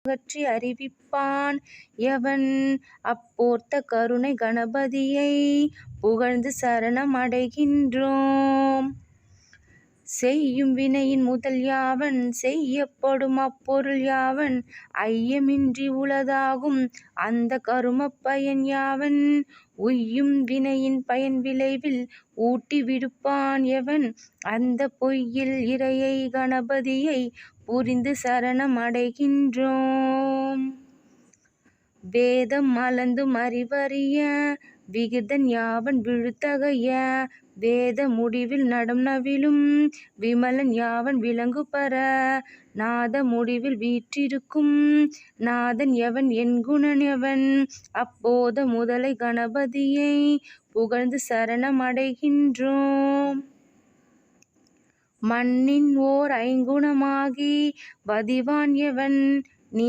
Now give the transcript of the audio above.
அகற்றி அறிவிப்பான் எவன்? அப்போர்த்த கருணை கணபதியை புகழ்ந்து சரணம் அடைகின்றோம். செய்யும் வினையின் முதல் யாவன்? செய்யப்படும் அப்பொருள் யாவன்? ஐயமின்றி உளதாகும் அந்த கருமப் பயன் யாவன்? உய்யும் வினையின் பயன் விளைவில் ஊட்டி விடுப்பான் எவன்? அந்த பொய்யில் இறையை கணபதியை புரிந்து சரணம் அடைகின்றோம். வேதம் அளந்தும் அறிவரிய விகிர்தன் யாவன் விழுத்தகைய வேத முடிவில் நடம் நவிலும் விமலன் யாவன் விளங்குபர நாத முடிவில் வீற்றிருக்கும் நாதன் எவன்? என்குணன் எவன்? அப்போத முதலை கணபதியை புகழ்ந்து சரணம் அடைகின்றோம். மண்ணின் ஓர் ஐங்குணமாகி வதிவான் எவன்? நீ